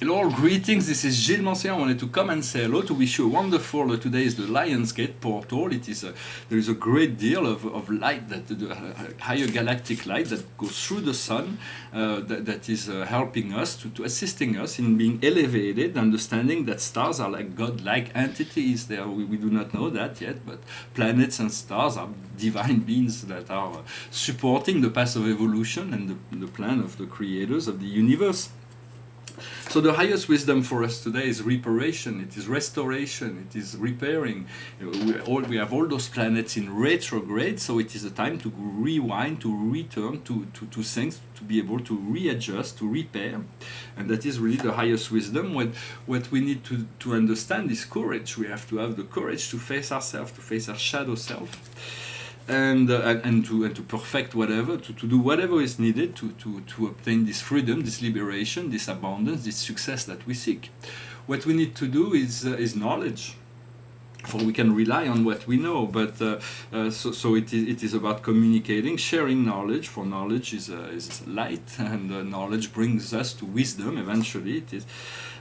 Hello, greetings. This is Gilles Mancien. I wanted to come and say hello to wish you a wonderful. Today is the Lionsgate portal. It is there is a great deal of light, that the higher galactic light that goes through the sun, that is helping us to assisting us in being elevated, understanding that stars are like godlike entities. We do not know that yet, but planets and stars are divine beings that are supporting the path of evolution and the plan of the creators of the universe. So the highest wisdom for us today is reparation, it is restoration, it is repairing. We have all those planets in retrograde, so it is a time to rewind, to return to things, to be able to readjust, to repair. And that is really the highest wisdom. What we need to understand is courage. We have to have the courage to face ourselves, to face our shadow self. And to perfect whatever, to do whatever is needed to obtain this freedom, this liberation, this abundance, this success that we seek. What we need to do is knowledge, for we can rely on what we know, but so it is about communicating, sharing knowledge, for knowledge is light, and knowledge brings us to wisdom eventually. It is.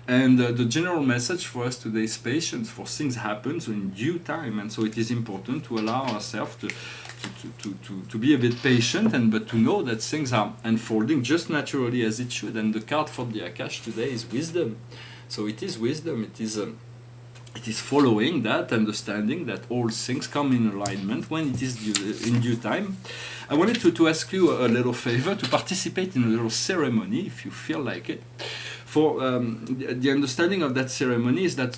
And the general message for us today is patience, for things happen so in due time, and so it is important to allow ourselves to be a bit patient, but to know that things are unfolding just naturally as it should. And the card for the Akash today is wisdom. So it is wisdom. It is following that, understanding that all things come in alignment when it is in due time. I wanted to ask you a little favor, to participate in a little ceremony, if you feel like it. For the understanding of that ceremony is that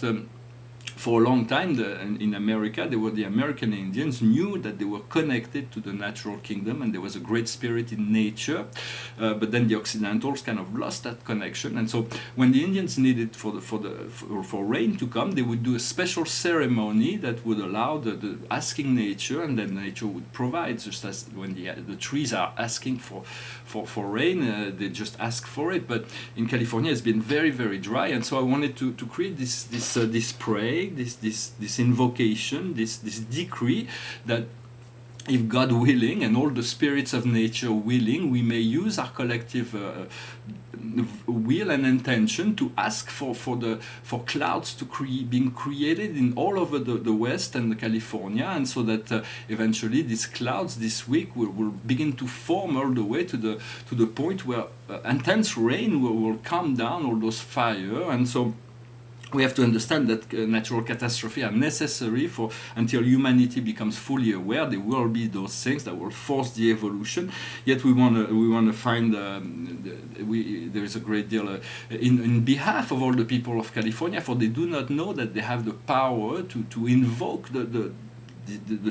for a long time in America, the American Indians knew that they were connected to the natural kingdom, and there was a great spirit in nature, but then the Occidentals kind of lost that connection. And so when the Indians needed for rain to come, they would do a special ceremony that would allow the asking nature, and then nature would provide, just as when the trees are asking for rain, they just ask for it. But in California it's been very, very dry, and so I wanted to create this prayer, this invocation, this decree, that if God willing and all the spirits of nature willing, we may use our collective will and intention to ask for clouds to being created in all over the West and California, and so that eventually these clouds this week will begin to form all the way to the point where intense rain will come down all those fire. And so we have to understand that natural catastrophes are necessary until humanity becomes fully aware. There will be those things that will force the evolution. Yet we want to find there is a great deal in behalf of all the people of California, for they do not know that they have the power to invoke the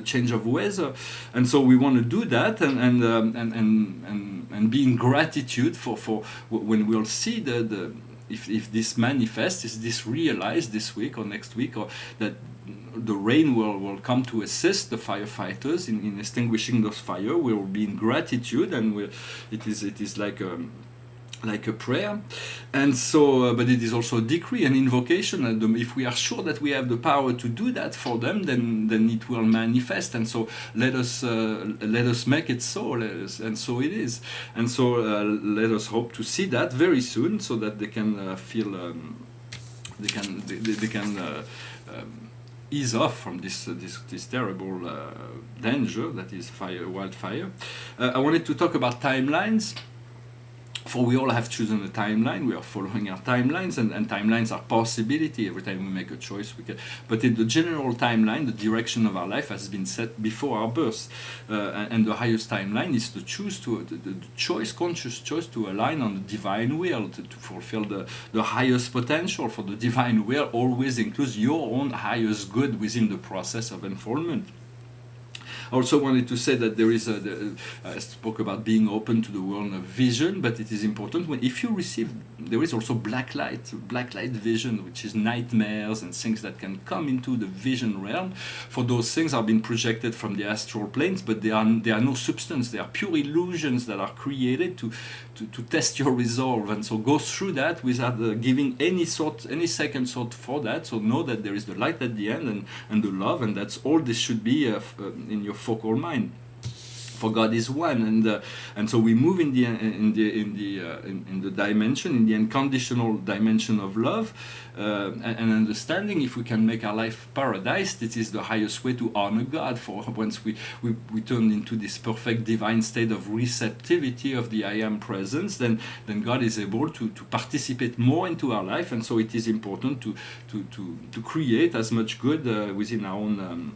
change of weather. And so we want to do that, and be in gratitude for when we'll see if this manifests, is this realized this week or next week, or that the rain will come to assist the firefighters in extinguishing those fires. We will be in gratitude, and it is like a prayer. And so but it is also a decree, an invocation, and if we are sure that we have the power to do that for them, then it will manifest. And so let us make it so, and so it is. And so let us hope to see that very soon, so that they can feel they can ease off from this terrible danger that is wildfire. I wanted to talk about timelines. For we all have chosen a timeline, we are following our timelines, and timelines are possibility. Every time we make a choice, we can. But in the general timeline, the direction of our life has been set before our birth, and the highest timeline is to choose the choice, conscious choice, to align on the divine will, to fulfill the highest potential. For the divine will always includes your own highest good within the process of unfoldment. I also wanted to say that there is I spoke about being open to the world of vision, but it is important if you receive, there is also black light vision, which is nightmares and things that can come into the vision realm. For those things are being projected from the astral planes, but they are no substance. They are pure illusions that are created to test your resolve. And so go through that without giving any second thought for that. So know that there is the light at the end, and the love, and that's all this should be in your focal mind. For God is one, and so we move in the dimension, in the unconditional dimension of love and understanding. If we can make our life paradise, this is the highest way to honor God. For once we turn into this perfect divine state of receptivity of the I Am presence, then God is able to participate more into our life, and so it is important to create as much good within our own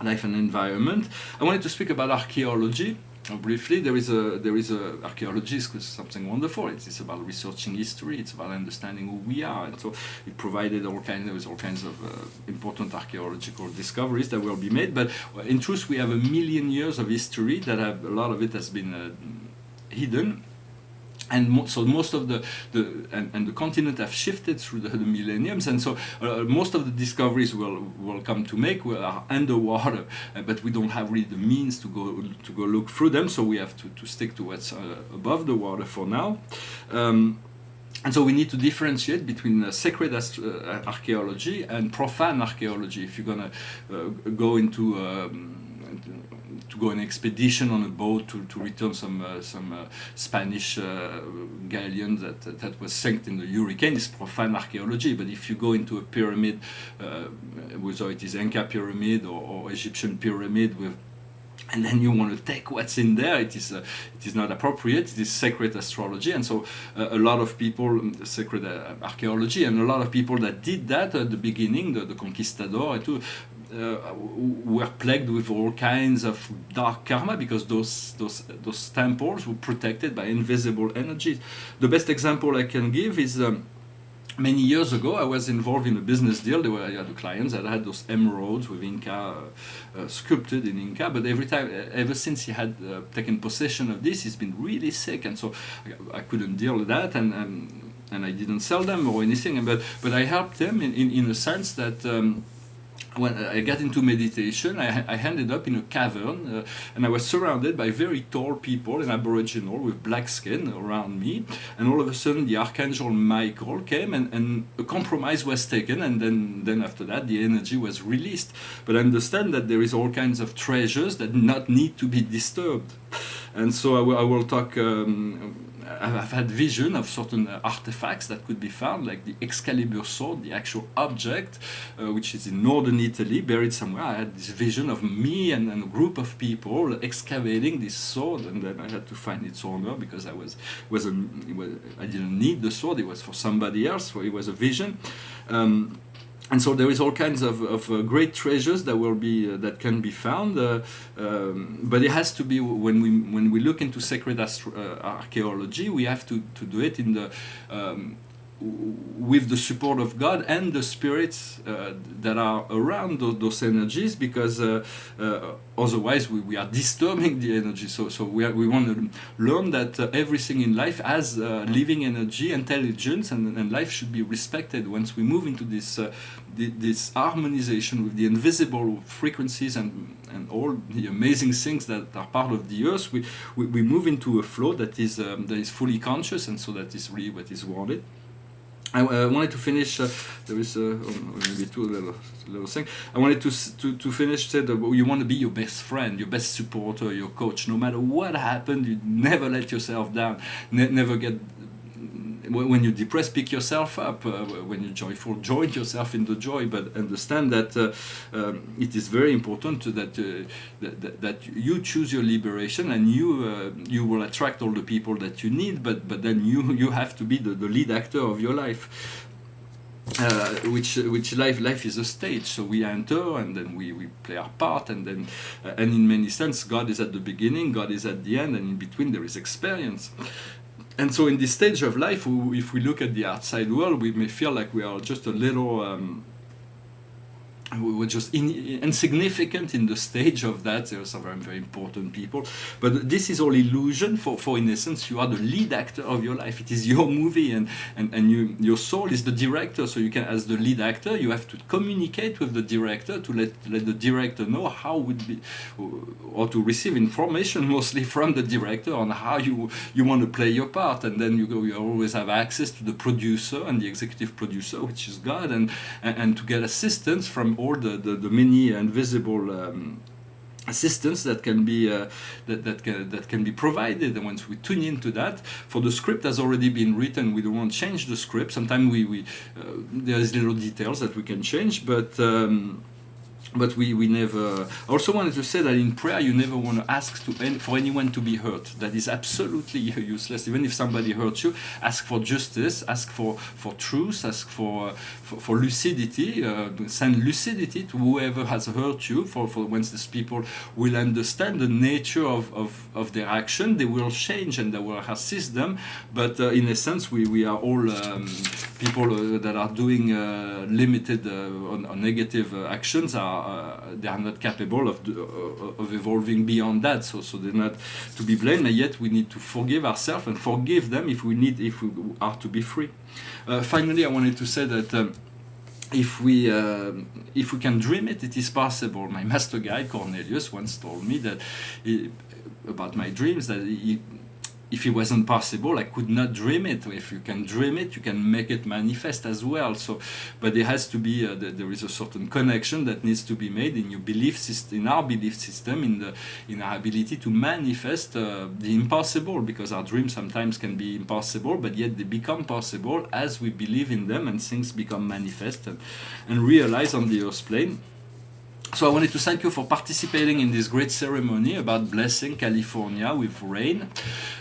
life and environment. I wanted to speak about archaeology. Briefly, there is a archaeology is something wonderful. It's about researching history. It's about understanding who we are, and so it provided all kinds of important archaeological discoveries that will be made. But in truth, we have 1 million years of history that a lot of it has been hidden. And so most of the continent have shifted through the millenniums, and so most of the discoveries will come to make are underwater, but we don't have really the means to go look through them, so we have to stick to what's above the water for now. And so we need to differentiate between sacred archaeology and profane archaeology. If you're gonna go into to go on an expedition on a boat to return some Spanish galleon that was sunk in the hurricane, it's profane archaeology. But if you go into a pyramid, whether it is Inca pyramid or Egyptian pyramid, and then you want to take what's in there, it is not appropriate. It is sacred astrology, and so a lot of people, sacred archaeology, and a lot of people that did that at the beginning, the conquistador, were plagued with all kinds of dark karma, because those temples were protected by invisible energies. The best example I can give is many years ago I was involved in a business deal. I had clients that had those emeralds with Inca sculpted in Inca, but ever since he had taken possession of this, he's been really sick, and so I couldn't deal with that, and I didn't sell them or anything, but I helped them in a sense that when I got into meditation, I ended up in a cavern, and I was surrounded by very tall people, an Aboriginal with black skin around me, and all of a sudden the Archangel Michael came, and a compromise was taken, and then after that the energy was released. But I understand that there is all kinds of treasures that not need to be disturbed, and so I will talk. I've had vision of certain artifacts that could be found, like the Excalibur sword, the actual object, which is in northern Italy, buried somewhere. I had this vision of me and a group of people excavating this sword, and then I had to find its owner, because I didn't need the sword; it was for somebody else. So it was a vision. And so there is all kinds of great treasures that can be found, but it has to be, when we look into sacred archaeology, we have to do it in the with the support of God and the spirits that are around those energies, because otherwise we are disturbing the energy. So we want to learn that everything in life has living energy, intelligence, and life should be respected. Once we move into this harmonization with the invisible frequencies and all the amazing things that are part of the earth, we move into a flow that is fully conscious, and so that is really what is wanted. I wanted to finish. There is maybe two little things. I wanted to finish. Said you want to be your best friend, your best supporter, your coach. No matter what happened, you never let yourself down. Never get. When you're depressed, pick yourself up. When you're joyful, join yourself in the joy. But understand that it is very important that you choose your liberation, and you will attract all the people that you need. But then you have to be the lead actor of your life. Which life is a stage, so we enter and then we play our part, and then and in many sense God is at the beginning, God is at the end, and in between there is experience. And so in this stage of life, if we look at the outside world, we may feel like we are just a little we're just insignificant in the stage of that. There are some very, very important people, but this is all illusion. For in essence, you are the lead actor of your life. It is your movie, and your soul is the director. So you can, as the lead actor, you have to communicate with the director to let the director know how would be, or to receive information mostly from the director on how you want to play your part. And then you always have access to the producer and the executive producer, which is God, and to get assistance from all the many invisible assistance that can be that can be provided, and once we tune into that, for the script has already been written, we don't want to change the script. Sometimes we there's little details that we can change, but we never. I also wanted to say that in prayer you never want to ask for anyone to be hurt. That is absolutely useless. Even if somebody hurts you, ask for justice, ask for truth, ask for lucidity, send lucidity to whoever has hurt you. For once these people will understand the nature of their action, they will change and they will assist them. But in essence, we are all people that are doing limited or negative actions they are not capable of evolving beyond that. So they're not to be blamed. And yet we need to forgive ourselves and forgive them if we are to be free. Finally, I wanted to say that. If we can dream it, it is possible. My master guide Cornelius once told me that about my dreams, that if it wasn't possible, I could not dream it. If you can dream it, you can make it manifest as well. So, but there has to be there is a certain connection that needs to be made in your belief system, in our belief system, in our ability to manifest the impossible. Because our dreams sometimes can be impossible, but yet they become possible as we believe in them, and things become manifest and realized on the earth plane. So I wanted to thank you for participating in this great ceremony about blessing California with rain.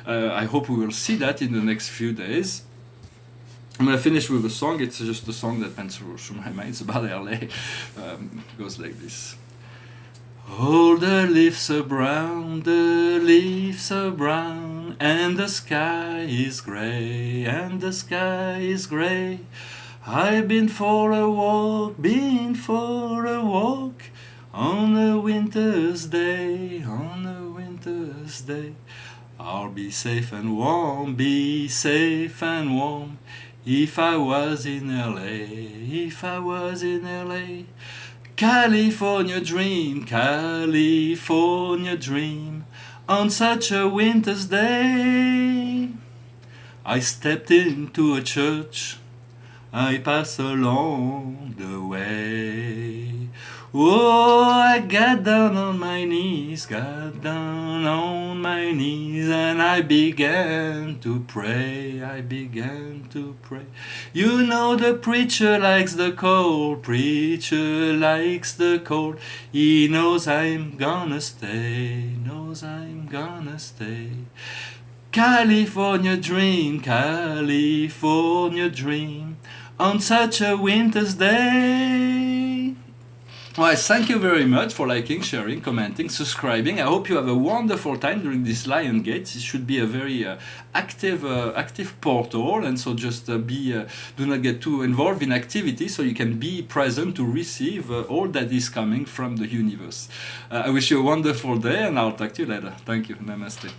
I hope we will see that in the next few days. I'm going to finish with a song. It's just a song that went through my mind. It's about LA. It goes like this. All the leaves are brown, the leaves are brown, and the sky is gray, and the sky is gray. I've been for a walk, on a winter's day, on a winter's day. I'll be safe and warm, if I was in LA, if I was in LA. California dream, on such a winter's day. I stepped into a church, I passed along the way. Oh, I got down on my knees, and I began to pray, You know the preacher likes the cold, He knows I'm gonna stay, California dream, on such a winter's day. Well, thank you very much for liking, sharing, commenting, subscribing. I hope you have a wonderful time during this Lion Gate. It should be a very active portal, and so just do not get too involved in activity, so you can be present to receive all that is coming from the universe. I wish you a wonderful day, and I'll talk to you later. Thank you. Namaste.